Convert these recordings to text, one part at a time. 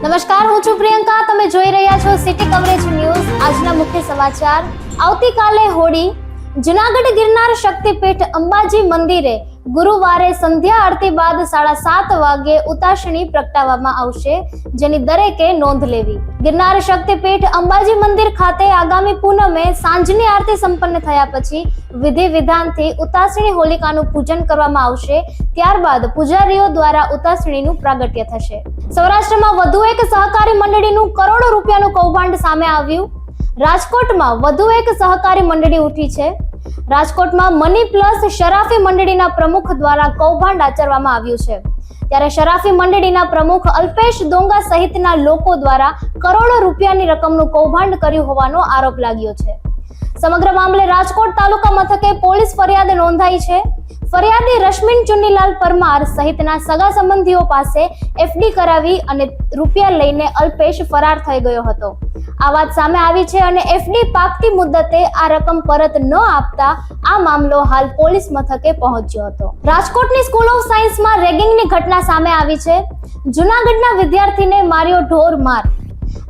નમસ્કાર, હું છું પ્રિયંકા. તમે જોઈ રહ્યા છો સિટી કવરેજ ન્યૂઝ. આજના મુખ્ય સમાચાર. આવતીકાલે હોળી. જૂનાગઢ ગિરનાર શક્તિપીઠ અંબાજી મંદિરે ગુરુવારે સંધ્યા આરતી બાદ 7:30 વાગે ઉતાસણી પ્રગટાવવામાં આવશે, જેની દરેકે નોંધ લેવી. ગિરનાર શક્તિપીઠ અંબાજી મંદિર ખાતે આગામી પૂનમે સાંજની આરતી સંપન્ન થયા પછી વિધિ વિધાનથી ઉતાસણી હોલિકાનું પૂજન કરવામાં આવશે. ત્યારબાદ પૂજારીઓ દ્વારા ઉતાસણીનું પ્રાગટ્ય થશે. સૌરાષ્ટ્રમાં વધુ એક સહકારી મંડળીનું કરોડો રૂપિયાનું કૌભાંડ સામે આવ્યું. રાજકોટમાં વધુ એક સહકારી મંડળી ઉઠી છે. રાજકોટમાં મની પ્લસ શરાફી મંડળીના પ્રમુખ દ્વારા કૌભાંડ આચરવામાં આવ્યું છે. ત્યારે શરાફી મંડળીના પ્રમુખ અલ્પેશ ડોંગા સહિતના લોકો દ્વારા કરોડો રૂપિયાની રકમનું કૌભાંડ કર્યું હોવાનો આરોપ લાગ્યો છે. સમગ્ર મામલે રાજકોટ તાલુકા મથકે પોલીસ ફરિયાદ નોંધાઈ છે. ફરિયાદી રશ્મિન ચુનીલાલ પરમાર સહિતના સગા સંબંધીઓ પાસે એફડી કરાવી અને રૂપિયા લઈને અલ્પેશ ફરાર થઈ ગયો હતો. આ વાત સામે આવી છે અને એફડી પાકતી મુદ્દતે આ રકમ પરત ન આપતા આ મામલો હાલ પોલીસ મથકે પહોંચ્યો હતો. રાજકોટની સ્કૂલ ઓફ સાયન્સમાં રેગિંગની ઘટના સામે આવી છે. જૂનાગઢના વિદ્યાર્થીને માર્યો ઢોર માર.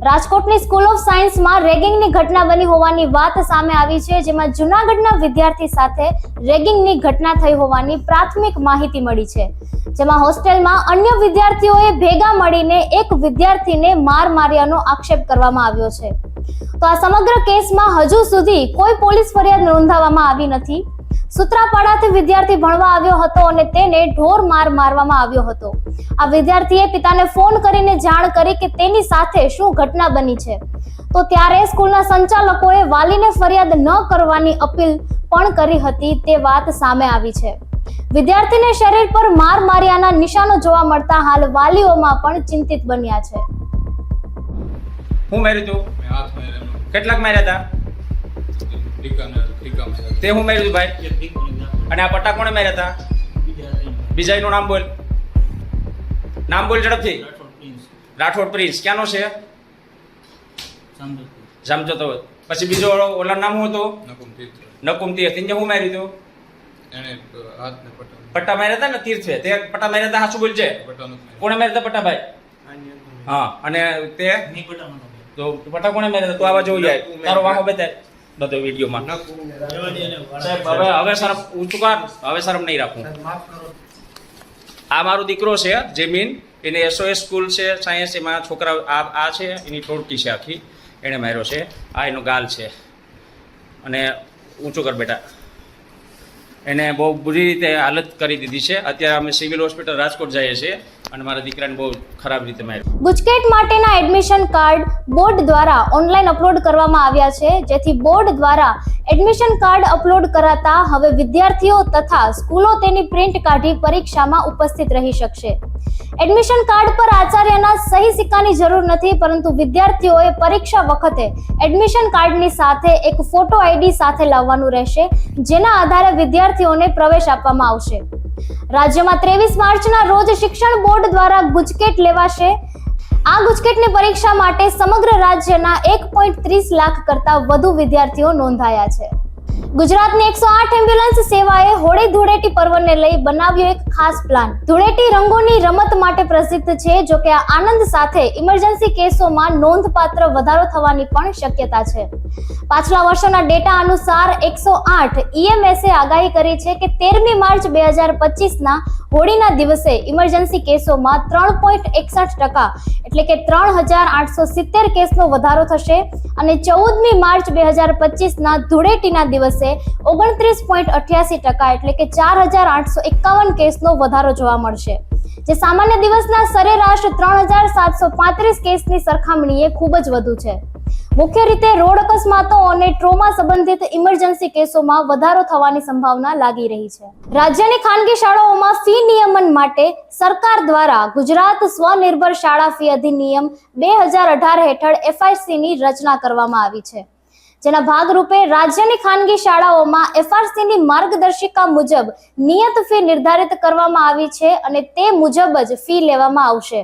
રાજકોટની સ્કૂલ ઓફ સાયન્સમાં રેગિંગની ઘટના બની હોવાની વાત સામે આવી છે, જેમાં જૂનાગઢના વિદ્યાર્થી સાથે રેગિંગની ઘટના થઈ હોવાની પ્રાથમિક માહિતી મળી છે. જેમાં હોસ્ટેલમાં અન્ય વિદ્યાર્થીઓએ ભેગા મળીને એક વિદ્યાર્થીને માર માર્યાનો આક્ષેપ કરવામાં આવ્યો છે. તો આ સમગ્ર કેસમાં હજુ સુધી કોઈ પોલીસ ફરિયાદ નોંધાવવામાં આવી નથી. સૂત્રાપાડાથી વિદ્યાર્થી ભણવા આવ્યો હતો અને તેને ઢોર માર મારવામાં આવ્યો હતો. આ વિદ્યાર્થીએ પિતાને ફોન કરીને જાણ કરી કે તેની સાથે શું ઘટના બની છે. તો ત્યારે સ્કૂલના સંચાલકોએ વાલીને ફરિયાદ ન કરવાની અપીલ પણ કરી હતી. તે વાત સામે આવી છે. વિદ્યાર્થીને શરીર પર માર માર્યાના નિશાનો જોવા મળતા હાલ વાલીઓમાં પણ ચિંતિત બન્યા છે. હું માર્યું તું? કેટલાક માર્યા હતા? તે હું માર્યું તું ભાઈ? અને આ પટ્ટા કોણે માર્યા હતા? બીજાનું નામ બોલ. નામ બોલ ઝડપથી. રાઠોડ પ્રિન્સ. ક્યાંનો છે? સમજો તો. પછી બીજો ઓલા નામ શું હતું? નકુમ તીર્થ. એને હું માર્યું તું? પટ્ટા માર્યા હતા ને તીર્થે. તે પટ્ટા માર્યા હતા, હાચું બોલ છે. કોણે માર્યા હતા પટ્ટા ભાઈ? હા. અને તે તો પટ્ટા કોણે માર્યા હતા? તું આવા જોઈ જાય. તારો વાહો બતાય બધો વિડીયોમાં. હવે શરમ ઊંચું કર. હવે શરમ નહીં રાખું. આ મારો દીકરો છે જેમીન. એને SOS સ્કૂલ છે સાયન્સ, એમાં છોકરા આ છે એની ટોળકી છે આખી. એણે માર્યો છે. આ એનો ગાલ છે. અને ઊંચું કર બેટા. એને બહુ બુરી રીતે હાલત કરી દીધી છે. અત્યારે અમે સિવિલ હોસ્પિટલ રાજકોટ જઈએ છીએ અને મારા દીકરાને બહુ ખરાબ રીતે માર્યો. ગુજકેટ માટેના એડમિશન કાર્ડ બોર્ડ દ્વારા ઓનલાઈન અપલોડ કરવામાં આવ્યા છે, જેથી બોર્ડ દ્વારા એડમિશન કાર્ડ અપલોડ કરાતા હવે વિદ્યાર્થીઓ તથા સ્કૂલો તેની પ્રિન્ટ કાઢી પરીક્ષામાં ઉપસ્થિત રહી શકશે. એડમિશન કાર્ડ પર આચાર્યના સહી સિક્કાની જરૂર નથી, પરંતુ વિદ્યાર્થીઓએ પરીક્ષા વખતે એડમિશન કાર્ડની સાથે એક ફોટો આઈડી સાથે લાવવાનું રહેશે, જેના આધારે વિદ્યાર્થીઓને પ્રવેશ આપવામાં આવશે. રાજ્યમાં 23 માર્ચના રોજ શિક્ષણ બોર્ડ દ્વારા ગુજકેટ લેવાશે. આ ગુજકેટની પરીક્ષા માટે સમગ્ર રાજ્યના 1.30 લાખ કરતા વધુ વિદ્યાર્થીઓ નોંધાયા છે. ગુજરાતની 108 એમ્બ્યુલન્સ સેવાએ હોળી ધૂળેટી પર્વને લઈ બનાવ્યો એક ખાસ પ્લાન. ધૂળેટી રંગોની રમત માટે પ્રસિદ્ધ છે, જો કે આ આનંદ સાથે ઇમરજન્સી કેસોમાં નોંધપાત્ર વધારો થવાની પણ શક્યતા છે. પાછલા વર્ષોના ડેટા અનુસાર 108 EMSએ આગાહી કરી છે કે 13મી માર્ચ 2025ના હોળીના દિવસે ઇમરજન્સી કેસોમાં 3.61% એટલે કે 3870 કેસનો વધારો થશે અને 14મી માર્ચ 2025ના ધૂળેટીના દિવસે 29.88% એટલે કે 4851 કેસનો વધારો જોવા મળશે, જે સામાન્ય દિવસના સરેરાશ 3735 કેસની સરખામણીએ ખૂબ જ વધુ છે. મુખ્ય રીતે રોડ અકસ્માતો અને ટ્રોમા સંબંધિત ઇમરજન્સી કેસોમાં વધારો થવાની સંભાવના લાગી રહી છે. રાજ્યની ખાનગી શાળાઓમાં ફી નિયમન માટે સરકાર દ્વારા ગુજરાત સ્વનિર્ભર શાળા ફી અધિનિયમ 2018 હેઠળ FRCની રચના કરવામાં આવી છે, જેના ભાગરૂપે રાજ્યની ખાનગી શાળાઓમાં FRCની માર્ગદર્શિકા મુજબ નિયત ફી નિર્ધારિત કરવામાં આવી છે અને તે મુજબ જ ફી લેવામાં આવશે.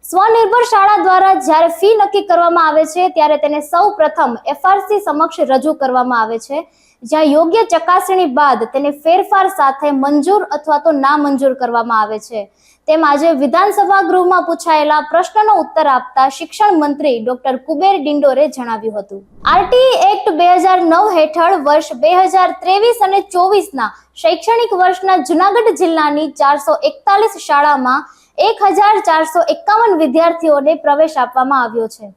સ્વનિર્ભર શાળા દ્વારા જ્યારે ફી નક્કી કરવામાં આવે છે ત્યારે તેને સૌ પ્રથમ FRC સમક્ષ રજૂ કરવામાં આવે છે, જ્યાં યોગ્ય ચકાસણી બાદ તેને ફેરફાર સાથે મંજૂર અથવા તો નામંજૂર કરવામાં આવે છે. તેમ આજે વિધાનસભા ગૃહમાં પૂછાયેલા પ્રશ્નનો ઉત્તર આપતા શિક્ષણ મંત્રી ડોક્ટર કુબેર ડિંડોરે જણાવ્યું હતું. આરટીઈ એક્ટ 2009 હેઠળ વર્ષ 2023 અને 24ના શૈક્ષણિક વર્ષના જૂનાગઢ જિલ્લાની 441 શાળામાં 1451 વિદ્યાર્થીઓને પ્રવેશ આપવામાં આવ્યો છે.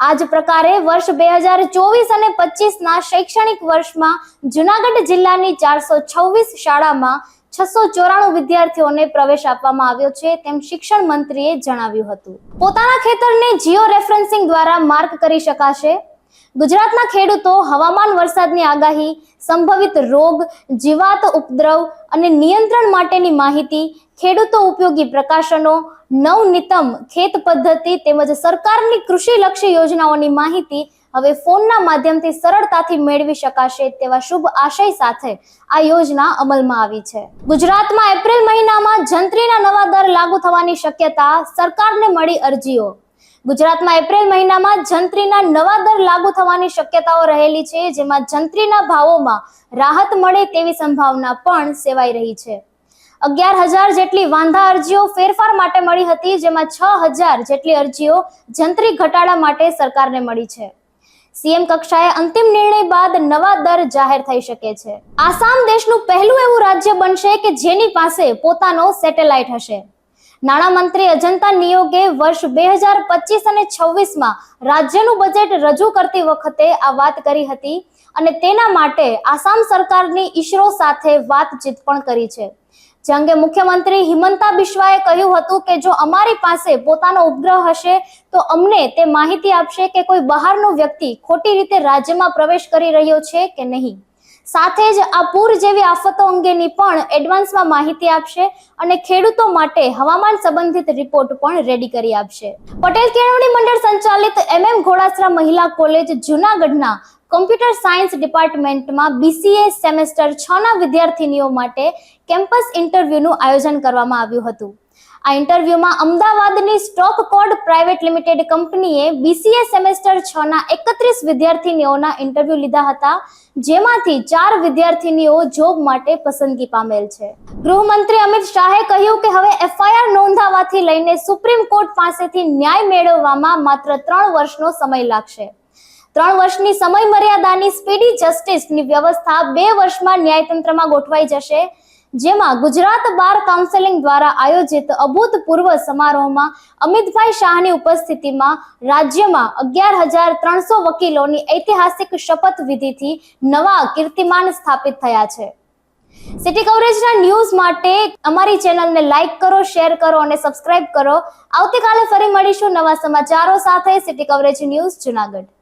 આ જ પ્રકારે વર્ષ 2024 અને 25ના શૈક્ષણિક વર્ષમાં જૂનાગઢ જિલ્લાની 426 શાળામાં 694 વિદ્યાર્થીઓને પ્રવેશ આપવામાં આવ્યો છે, તેમ શિક્ષણ મંત્રીએ જણાવ્યું હતું. પોતાના ખેતરને જીઓ રેફરન્સિંગ દ્વારા માર્ક કરી શકાશે. ગુજરાતના ખેડૂતો હવામાન, વરસાદની આગાહી, સંભવિત રોગ, જીવાત ઉપદ્રવ અને નિયંત્રણ માટેની માહિતી, ખેડૂતો ઉપયોગી પ્રકાશનો, નવનીતમ ખેત પદ્ધતિ તેમજ સરકારની કૃષિલક્ષી યોજનાઓની માહિતી હવે ફોનના માધ્યમથી સરળતાથી મેળવી શકાશે તેવા શુભ આશય સાથે આ યોજના અમલમાં આવી છે. ગુજરાતમાં એપ્રિલ મહિનામાં જંત્રીના નવા દર લાગુ થવાની શક્યતા, સરકારને મળી અરજીઓ. ગુજરાતમાં એપ્રિલ મહિનામાં જંત્રીના નવા દર લાગુ થવાની શક્યતાઓ રહેલી છે, જેમાં જંત્રીના ભાવોમાં રાહત મળે તેવી સંભાવના પણ સેવાઈ રહી છે. 11,000 જેટલી વાંધા અરજીઓ ફેરફાર માટે મળી હતી, જેમાં 6,000 જેટલી અરજીઓ જંત્રી ઘટાડા માટે સરકારને મળી છે. સીએમ કક્ષાએ અંતિમ નિર્ણય બાદ નવા દર જાહેર થઈ શકે છે. આસામ દેશનું પહેલું એવું રાજ્ય બનશે કે જેની પાસે પોતાનો સેટેલાઇટ હશે. નાણામંત્રી અજંતા નિયોગે વર્ષ 2025 અને 26માં રાજ્યનું બજેટ રજૂ કરતી વખતે આ વાત કરી હતી અને તેના માટે આસામ સરકારની ઈસરો સાથે વાતચીત પણ કરી છે. જે અંગે મુખ્યમંત્રી હિમંતા બિસ્વાએ કહ્યું હતું કે જો અમારી પાસે પોતાનો ઉપગ્રહ હશે તો અમને તે માહિતી આપશે કે કોઈ બહારનો વ્યક્તિ ખોટી રીતે રાજ્યમાં પ્રવેશ કરી રહ્યો છે કે નહીં. સાથે જ આ પૂર જેવી આફતો અંગેની પણ એડવાન્સમાં માહિતી આપશે અને ખેડૂતો માટે હવામાન સંબંધિત રિપોર્ટ પણ રેડી કરી આપશે. પટેલ કેળવણી મંડળ સંચાલિત ઘોડાસરા મહિલા કોલેજ જૂનાગઢના કોમ્પ્યુટર સાયન્સ ડિપાર્ટમેન્ટમાં BCA સેમેસ્ટર 6ના વિદ્યાર્થીનીઓ માટે કેમ્પસ ઇન્ટરવ્યુનું આયોજન કરવામાં આવ્યું હતું. આ ઇન્ટરવ્યુમાં અમદાવાદની સ્ટોક કોડ પ્રાઇવેટ લિમિટેડ કંપનીએ BCA સેમેસ્ટર 6ના 31 વિદ્યાર્થીનીઓના ઇન્ટરવ્યુ લીધા હતા, જેમાંથી 4 વિદ્યાર્થીનીઓ જોબ માટે પસંદગી પામેલ છે. ગૃહમંત્રી અમિત શાહે કહ્યું કે હવે FIR નોંધાવાથી લઈને સુપ્રીમ કોર્ટ પાસેથી ન્યાય મેળવવામાં માત્ર 3 વર્ષનો સમય લાગશે. 3 વર્ષની સમય મર્યાદાની સ્પીડી જસ્ટિસની વ્યવસ્થા 2 વર્ષમાં ન્યાયતંત્રમાં ગોઠવાઈ જશે, જેમાં ગુજરાત બાર કાઉન્સિલિંગ દ્વારા આયોજિત અભૂતપૂર્વ સમારોહમાં અમિતભાઈ શાહની ઉપસ્થિતિમાં રાજ્યમાં 11,300 વકીલોની ઐતિહાસિક શપથવિધિથી નવા કીર્તિમાન સ્થાપિત થયા છે. સિટી કવરેજના ન્યૂઝ માટે અમારી ચેનલને લાઈક કરો, શેર કરો અને સબસ્ક્રાઇબ કરો. આવતીકાલે ફરી મળીશું નવા સમાચારો સાથે. City coverage news Junagadh.